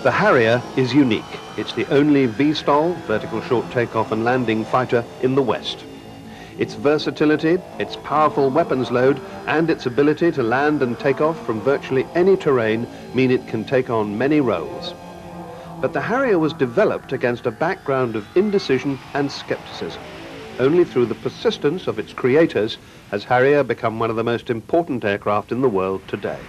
The Harrier is unique. It's the only VSTOL, vertical short takeoff and landing fighter in the West. Its versatility, its powerful weapons load, and its ability to land and take off from virtually any terrain mean it can take on many roles. But the Harrier was developed against a background of indecision and skepticism. Only through the persistence of its creators has Harrier become one of the most important aircraft in the world today.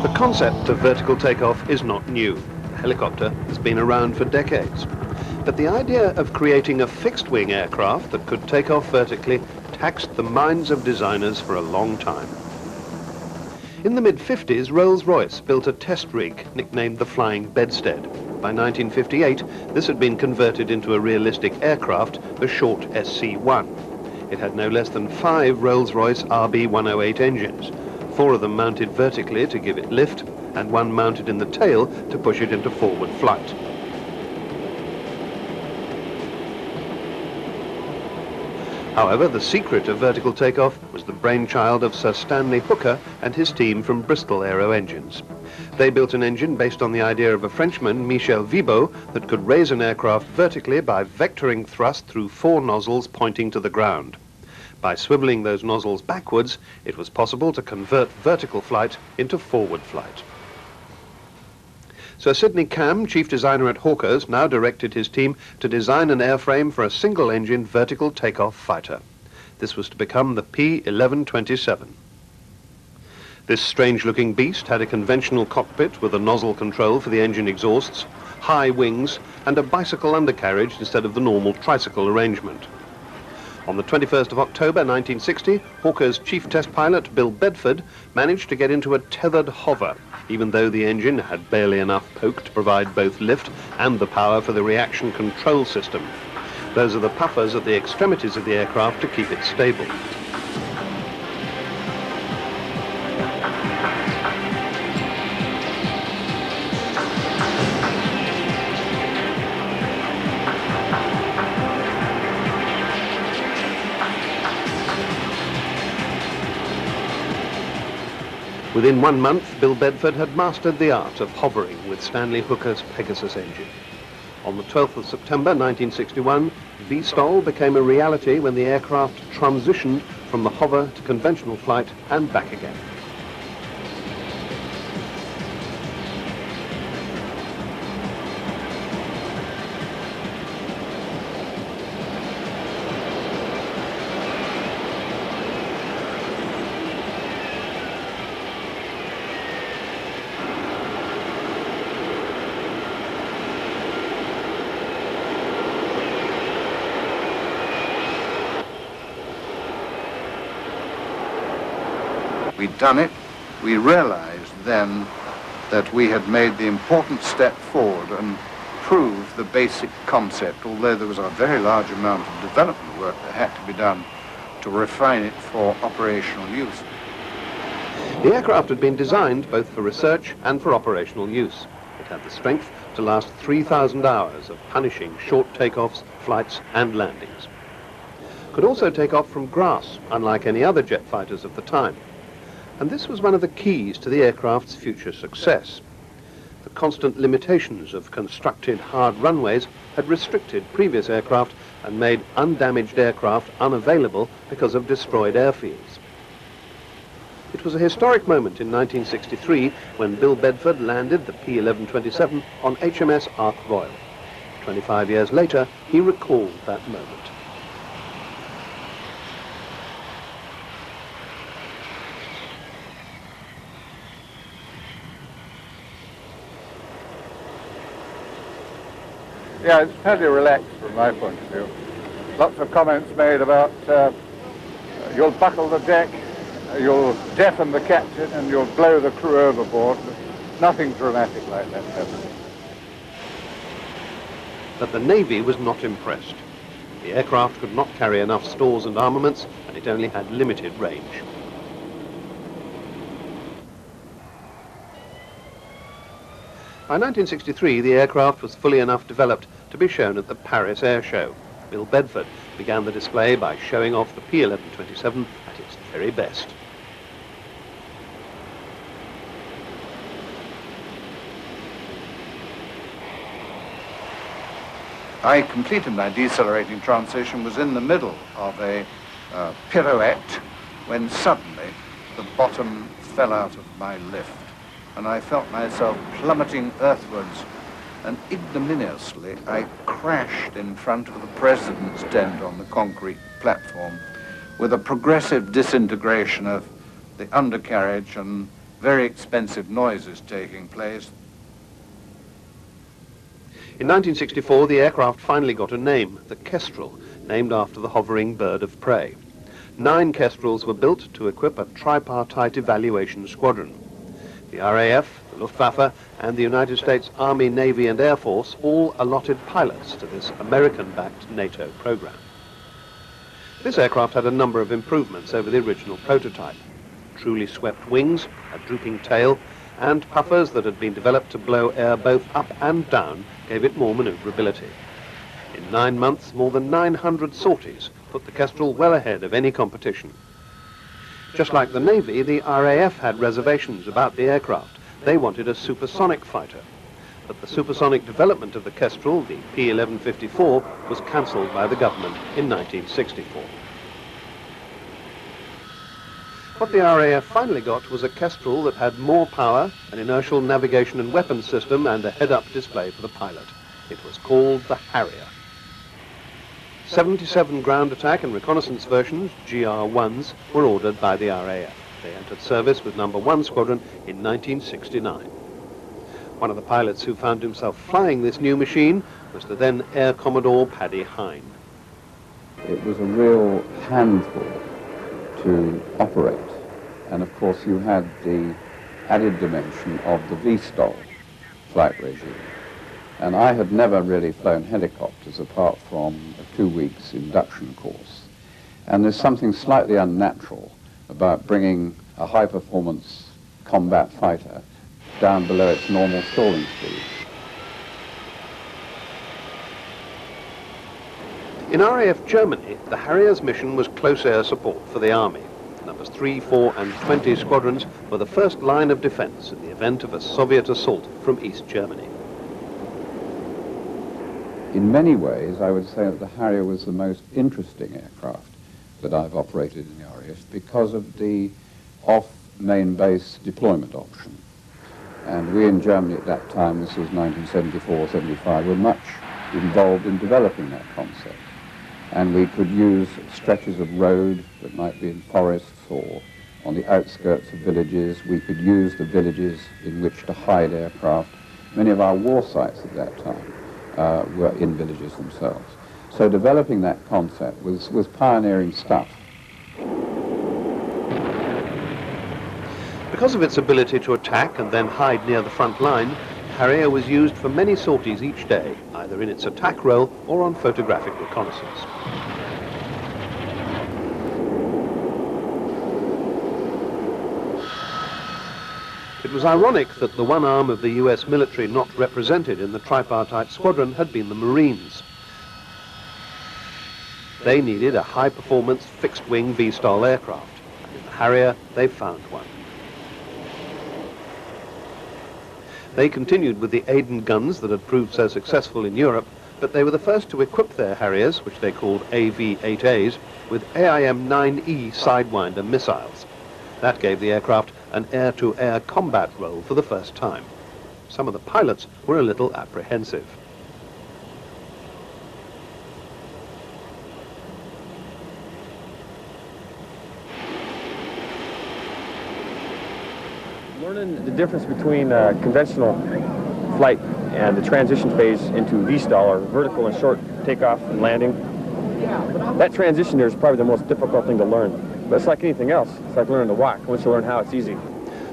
The concept of vertical takeoff is not new. The helicopter has been around for decades. But the idea of creating a fixed-wing aircraft that could take off vertically taxed the minds of designers for a long time. In the mid-50s, Rolls-Royce built a test rig nicknamed the Flying Bedstead. By 1958, this had been converted into a realistic aircraft, the short SC-1. It had no less than 5 Rolls-Royce RB108 engines, 4 of them mounted vertically to give it lift, and 1 mounted in the tail to push it into forward flight. However, the secret of vertical takeoff was the brainchild of Sir Stanley Hooker and his team from Bristol Aero Engines. They built an engine based on the idea of a Frenchman, Michel Vibo, that could raise an aircraft vertically by vectoring thrust through 4 nozzles pointing to the ground. By swiveling those nozzles backwards, it was possible to convert vertical flight into forward flight. Sir Sidney Cam, chief designer at Hawker's, now directed his team to design an airframe for a single-engine vertical takeoff fighter. This was to become the P1127. This strange-looking beast had a conventional cockpit with a nozzle control for the engine exhausts, high wings, and a bicycle undercarriage instead of the normal tricycle arrangement. On the 21st of October 1960, Hawker's chief test pilot, Bill Bedford, managed to get into a tethered hover, even though the engine had barely enough poke to provide both lift and the power for the reaction control system. Those are the puffers at the extremities of the aircraft to keep it stable. Within 1 month, Bill Bedford had mastered the art of hovering with Stanley Hooker's Pegasus engine. On the 12th of September 1961, VSTOL became a reality when the aircraft transitioned from the hover to conventional flight and back again. We'd done it. We realized then that we had made the important step forward and proved the basic concept, although there was a very large amount of development work that had to be done to refine it for operational use. The aircraft had been designed both for research and for operational use. It had the strength to last 3,000 hours of punishing short takeoffs, flights and landings. Could also take off from grass, unlike any other jet fighters of the time. And this was one of the keys to the aircraft's future success. The constant limitations of constructed hard runways had restricted previous aircraft and made undamaged aircraft unavailable because of destroyed airfields. It was a historic moment in 1963 when Bill Bedford landed the P1127 on HMS Ark Royal. 25 years later, he recalled that moment. Yeah, it's fairly relaxed from my point of view. Lots of comments made about you'll buckle the deck, You'll deafen the captain and you'll blow the crew overboard. Nothing dramatic like that happening. But the Navy was not impressed. The aircraft could not carry enough stores and armaments, and it only had limited range. By 1963, the aircraft was fully enough developed to be shown at the Paris Air Show. Bill Bedford began the display by showing off the P-1127 at its very best. I completed my decelerating transition, was in the middle of a pirouette when suddenly the bottom fell out of my lift and I felt myself plummeting earthwards, and ignominiously I crashed in front of the president's tent on the concrete platform with a progressive disintegration of the undercarriage and very expensive noises taking place. In 1964, the aircraft finally got a name, the Kestrel, named after the hovering bird of prey. 9 Kestrels were built to equip a tripartite evaluation squadron. The RAF, the Luftwaffe, and the United States Army, Navy, and Air Force all allotted pilots to this American-backed NATO program. This aircraft had a number of improvements over the original prototype. Truly swept wings, a drooping tail, and puffers that had been developed to blow air both up and down gave it more maneuverability. In 9 months, more than 900 sorties put the Kestrel well ahead of any competition. Just like the Navy, the RAF had reservations about the aircraft. They wanted a supersonic fighter. But the supersonic development of the Kestrel, the P-1154, was cancelled by the government in 1964. What the RAF finally got was a Kestrel that had more power, an inertial navigation and weapons system, and a head-up display for the pilot. It was called the Harrier. 77 ground attack and reconnaissance versions, GR-1s, were ordered by the RAF. They entered service with number 1 Squadron in 1969. One of the pilots who found himself flying this new machine was the then Air Commodore Paddy Hine. It was a real handful to operate, and of course you had the added dimension of the STOL flight regime. And I had never really flown helicopters apart from a 2 weeks induction course. And there's something slightly unnatural about bringing a high-performance combat fighter down below its normal stalling speed. In RAF Germany, the Harrier's mission was close air support for the Army. Numbers 3, 4, and 20 squadrons were the first line of defense in the event of a Soviet assault from East Germany. In many ways, I would say that the Harrier was the most interesting aircraft that I've operated in the RAF because of the off-main base deployment option. And we in Germany at that time, this was 1974-75, were much involved in developing that concept. And we could use stretches of road that might be in forests or on the outskirts of villages. We could use the villages in which to hide aircraft. Many of our war sites at that time were in villages themselves. So developing that concept was pioneering stuff. Because of its ability to attack and then hide near the front line, Harrier was used for many sorties each day, either in its attack role or on photographic reconnaissance. It was ironic that the one arm of the US military not represented in the tripartite squadron had been the Marines. They needed a high-performance, fixed-wing V-STOL aircraft, and in the Harrier they found one. They continued with the Aden guns that had proved so successful in Europe, but they were the first to equip their Harriers, which they called AV-8As, with AIM-9E Sidewinder missiles. That gave the aircraft an air-to-air combat role for the first time. Some of the pilots were a little apprehensive. Learning the difference between conventional flight and the transition phase into V-STOL, or vertical and short takeoff and landing, That transition there is probably the most difficult thing to learn. But it's like anything else. It's like learning to walk. Once you learn how, it's easy.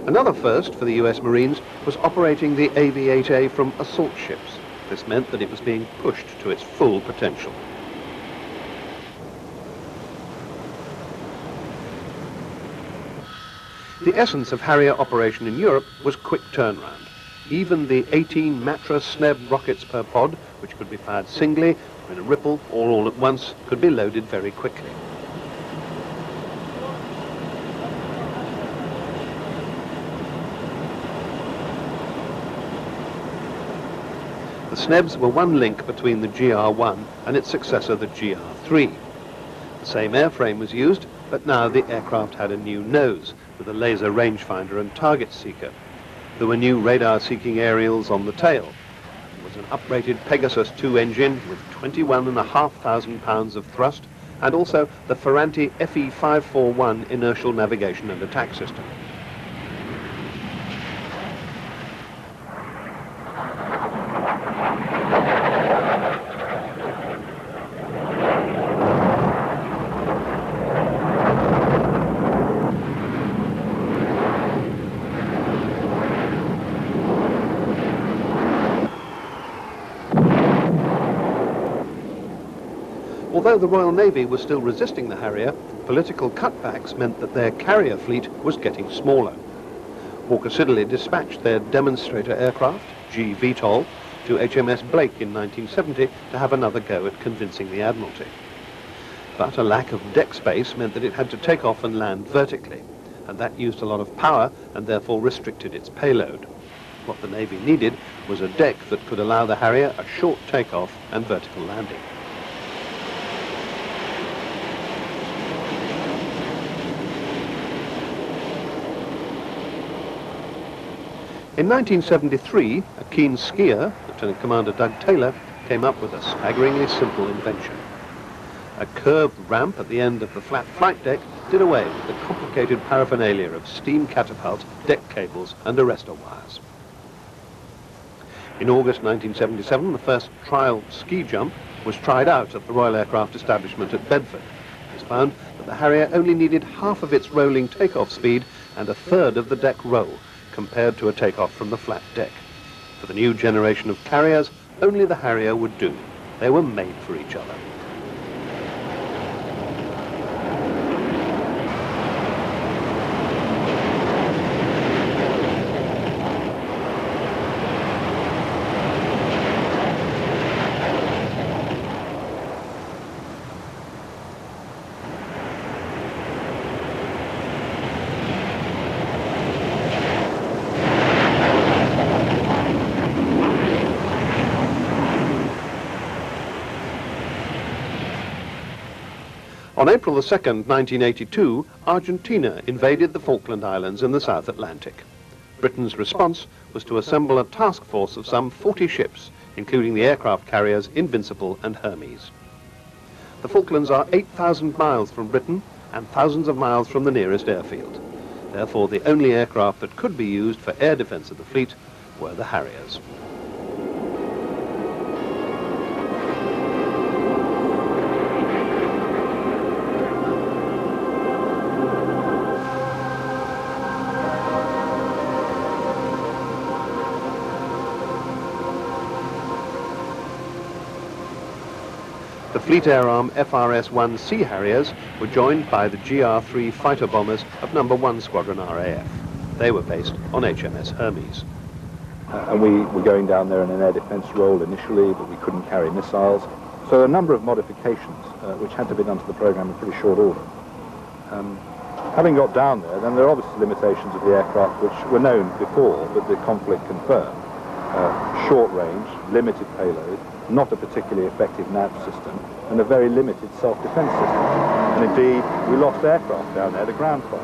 Another first for the US Marines was operating the AV-8A from assault ships. This meant that it was being pushed to its full potential. The essence of Harrier operation in Europe was quick turnaround. Even the 18 Matra SNEB rockets per pod, which could be fired singly or in a ripple or all at once, could be loaded very quickly. The SNEBs were one link between the GR-1 and its successor, the GR-3. The same airframe was used, but now the aircraft had a new nose with a laser rangefinder and target seeker. There were new radar-seeking aerials on the tail. There was an uprated Pegasus 2 engine with 21,500 pounds of thrust, and also the Ferranti FE541 inertial navigation and attack system. Although the Royal Navy was still resisting the Harrier, political cutbacks meant that their carrier fleet was getting smaller. Hawker Siddeley dispatched their demonstrator aircraft, G VTOL, to HMS Blake in 1970 to have another go at convincing the Admiralty. But a lack of deck space meant that it had to take off and land vertically, and that used a lot of power and therefore restricted its payload. What the Navy needed was a deck that could allow the Harrier a short takeoff and vertical landing. In 1973, a keen skier, Lieutenant Commander Doug Taylor, came up with a staggeringly simple invention. A curved ramp at the end of the flat flight deck did away with the complicated paraphernalia of steam catapult, deck cables and arrestor wires. In August 1977, the first trial ski jump was tried out at the Royal Aircraft Establishment at Bedford. It was found that the Harrier only needed half of its rolling takeoff speed and a third of the deck roll, compared to a takeoff from the flat deck. For the new generation of carriers, only the Harrier would do. They were made for each other. On April 2nd, 1982, Argentina invaded the Falkland Islands in the South Atlantic. Britain's response was to assemble a task force of some 40 ships, including the aircraft carriers Invincible and Hermes. The Falklands are 8,000 miles from Britain and thousands of miles from the nearest airfield. Therefore, the only aircraft that could be used for air defense of the fleet were the Harriers. The Fleet Air Arm FRS-1 Sea Harriers were joined by the GR-3 fighter bombers of No. 1 Squadron RAF. They were based on HMS Hermes. And we were going down there in an air defence role initially, but we couldn't carry missiles. So a number of modifications which had to be done to the programme in pretty short order. Having got down there, then there are obviously limitations of the aircraft which were known before, but the conflict confirmed. Short range, limited payload, not a particularly effective nav system, and a very limited self-defense system. And indeed, we lost aircraft down there to ground fire.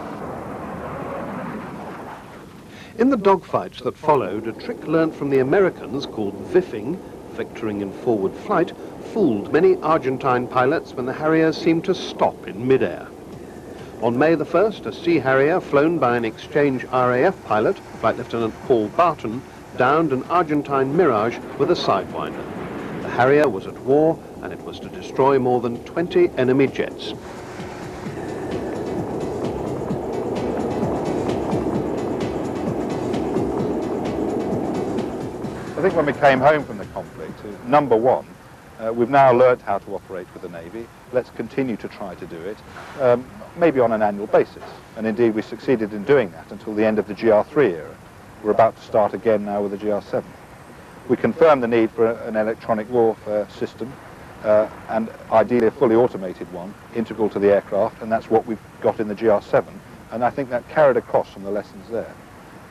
In the dogfights that followed, a trick learnt from the Americans called viffing, vectoring in forward flight, fooled many Argentine pilots when the Harriers seemed to stop in mid-air. On May the 1st, a Sea Harrier flown by an exchange RAF pilot, Flight Lieutenant Paul Barton, downed an Argentine Mirage with a Sidewinder. The Harrier was at war, and it was to destroy more than 20 enemy jets. I think when we came home from the conflict, number one, we've now learnt how to operate with the Navy. Let's continue to try to do it, maybe on an annual basis. And indeed, we succeeded in doing that until the end of the GR3 era. We're about to start again now with the GR7. We confirmed the need for an electronic warfare system, and ideally a fully automated one, integral to the aircraft, and that's what we've got in the GR7. And I think that carried across from the lessons there.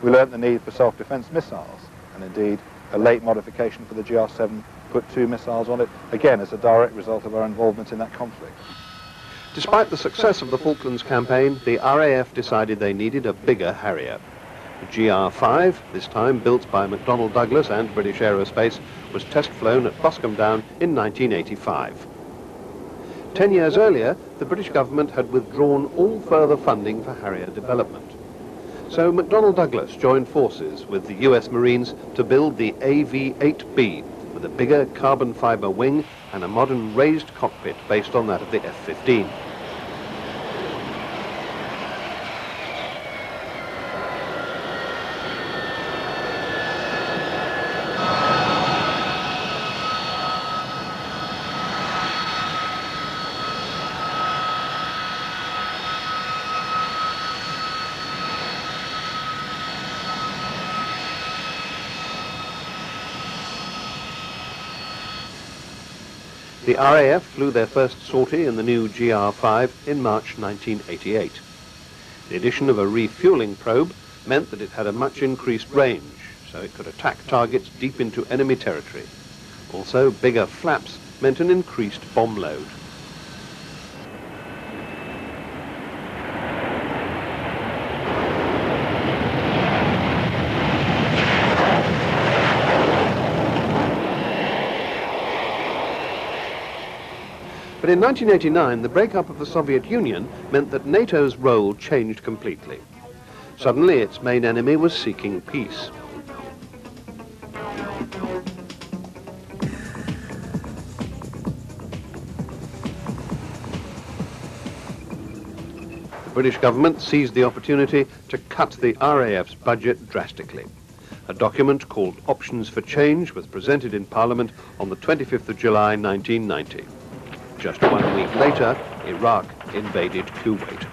We learnt the need for self-defense missiles, and indeed, a late modification for the GR7 put 2 missiles on it, again as a direct result of our involvement in that conflict. Despite the success of the Falklands campaign, the RAF decided they needed a bigger Harrier. The GR5, this time built by McDonnell Douglas and British Aerospace, was test flown at Boscombe Down in 1985. 10 years earlier, the British government had withdrawn all further funding for Harrier development. So McDonnell Douglas joined forces with the US Marines to build the AV-8B with a bigger carbon fibre wing and a modern raised cockpit based on that of the F-15. The RAF flew their first sortie in the new GR5 in March 1988. The addition of a refueling probe meant that it had a much increased range, so it could attack targets deep into enemy territory. Also, bigger flaps meant an increased bomb load. But in 1989, the breakup of the Soviet Union meant that NATO's role changed completely. Suddenly, its main enemy was seeking peace. The British government seized the opportunity to cut the RAF's budget drastically. A document called Options for Change was presented in Parliament on the 25th of July 1990. Just 1 week later, Iraq invaded Kuwait.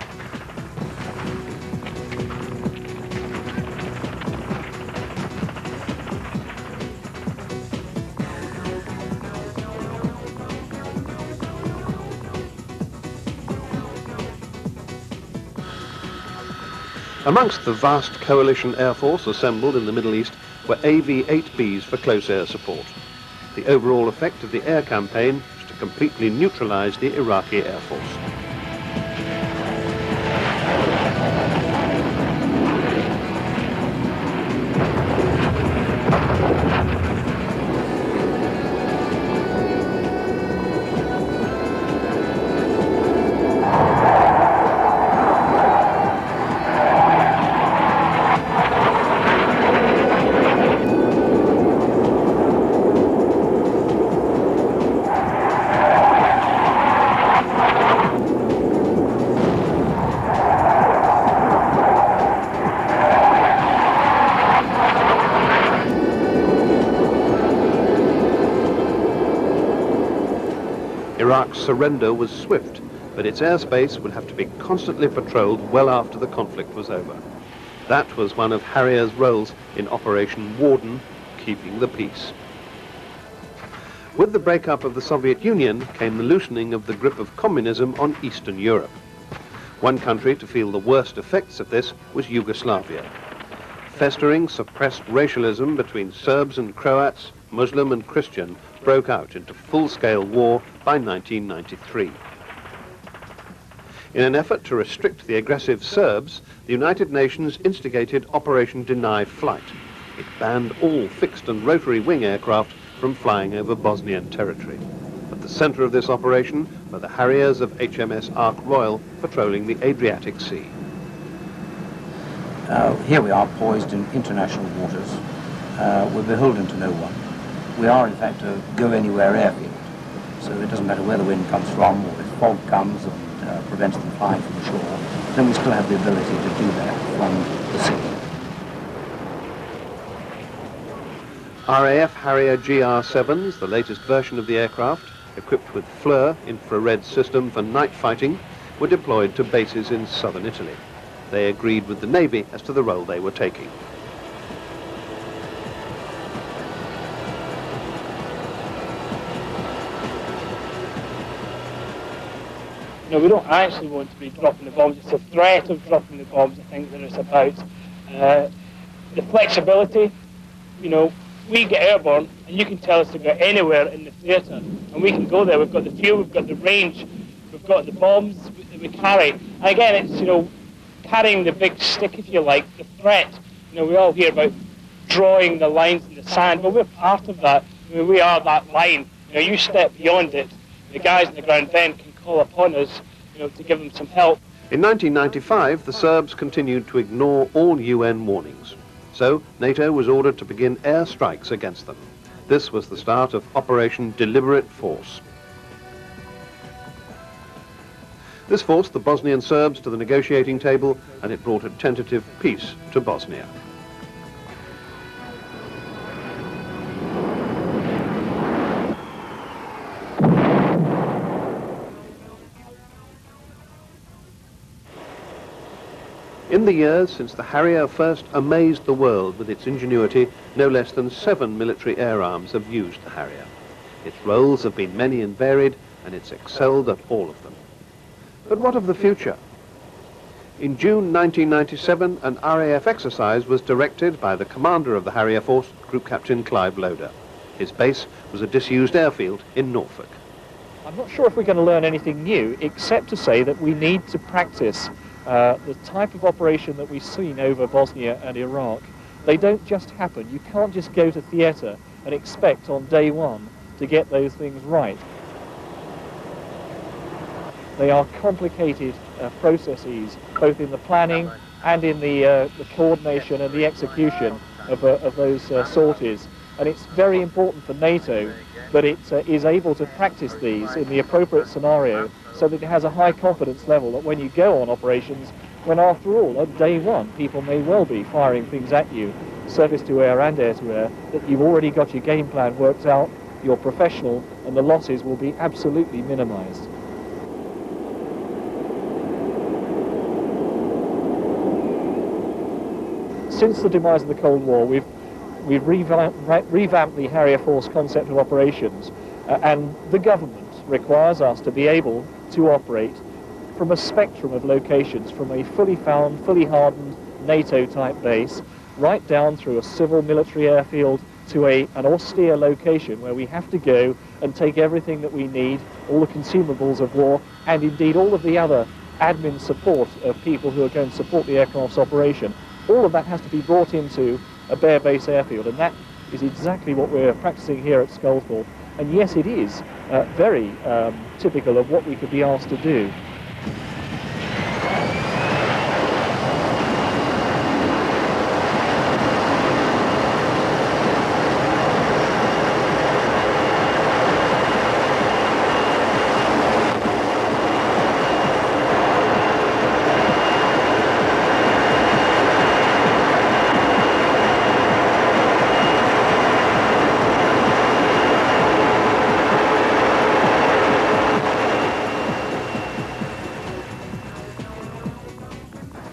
Amongst the vast coalition air force assembled in the Middle East were AV-8Bs for close air support. The overall effect of the air campaign completely neutralized the Iraqi Air Force. Iraq's surrender was swift, but its airspace would have to be constantly patrolled well after the conflict was over. That was one of Harrier's roles in Operation Warden, keeping the peace. With the breakup of the Soviet Union came the loosening of the grip of communism on Eastern Europe. One country to feel the worst effects of this was Yugoslavia. Festering, suppressed racialism between Serbs and Croats, Muslim and Christian, broke out into full-scale war by 1993. In an effort to restrict the aggressive Serbs, the United Nations instigated Operation Deny Flight. It banned all fixed and rotary wing aircraft from flying over Bosnian territory. At the center of this operation were the Harriers of HMS Ark Royal patrolling the Adriatic Sea. Here we are poised in international waters. We're beholden to no one. we are in fact a go-anywhere airfield. So it doesn't matter where the wind comes from, or if fog comes and prevents them flying from the shore, then we still have the ability to do that from the sea. RAF Harrier GR7s, the latest version of the aircraft, equipped with FLIR infrared system for night fighting, were deployed to bases in southern Italy. They agreed with the Navy as to the role they were taking. You know, we don't actually want to be dropping the bombs. It's a threat of dropping the bombs, I think, that it's about. The flexibility, you know, we get airborne, and you can tell us to go anywhere in the theatre, and we can go there. We've got the fuel, we've got the range, we've got the bombs that we carry. And again, it's, you know, carrying the big stick, if you like, the threat. You know, we all hear about drawing the lines in the sand. Well, we're part of that. I mean, we are that line. You know, you step beyond it, the guys on the ground then can call upon us, you know, to give them some help. In 1995, the Serbs continued to ignore all UN warnings. So NATO was ordered to begin air strikes against them. This was the start of Operation Deliberate Force. This forced the Bosnian Serbs to the negotiating table, and it brought a tentative peace to Bosnia. In the years since the Harrier first amazed the world with its ingenuity, no less than 7 military air arms have used the Harrier. Its roles have been many and varied, and it's excelled at all of them. But what of the future? In June 1997, an RAF exercise was directed by the commander of the Harrier Force, Group Captain Clive Loader. His base was a disused airfield in Norfolk. I'm not sure if we're going to learn anything new, except to say that we need to practice the type of operation that we've seen over Bosnia and Iraq. They don't just happen. You can't just go to theatre and expect on day one to get those things right. They are complicated processes, both in the planning and in the coordination and the execution of those sorties. And it's very important for NATO that it is able to practice these in the appropriate scenario, so that it has a high confidence level that when you go on operations, when after all, at day one, people may well be firing things at you, surface to air and air to air, that you've already got your game plan worked out, you're professional, and the losses will be absolutely minimized. Since the demise of the Cold War, we've revamped the Harrier Force concept of operations, and the government requires us to be able to operate from a spectrum of locations, from a fully found, fully hardened NATO-type base, right down through a civil military airfield to an austere location where we have to go and take everything that we need, all the consumables of war, and indeed all of the other admin support of people who are going to support the aircraft's operation. All of that has to be brought into a bare base airfield, and that is exactly what we're practicing here at Sculthorpe. And yes, it is very typical of what we could be asked to do.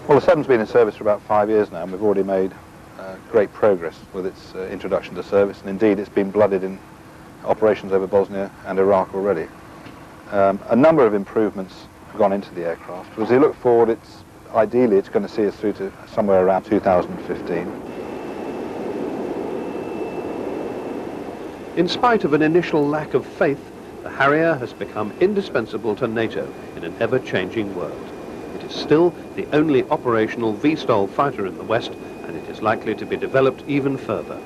Well, the 7's been in service for about 5 years now, and we've already made great progress with its introduction to service, and indeed it's been blooded in operations over Bosnia and Iraq already. A number of improvements have gone into the aircraft, but as we look forward, ideally it's going to see us through to somewhere around 2015. In spite of an initial lack of faith, the Harrier has become indispensable to NATO in an ever-changing world. It is still the only operational V-STOL fighter in the West, and it is likely to be developed even further.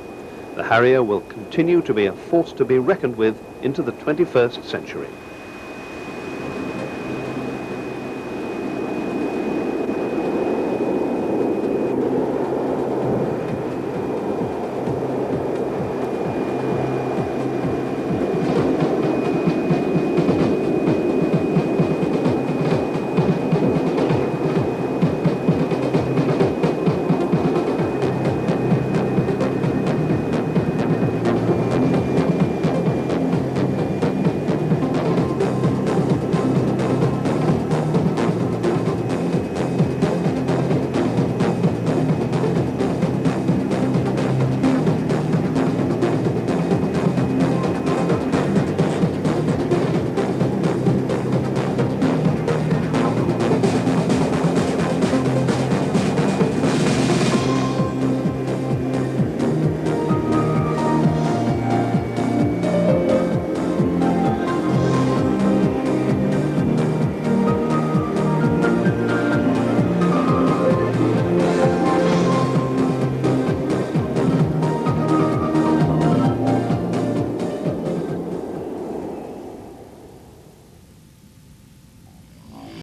The Harrier will continue to be a force to be reckoned with into the 21st century.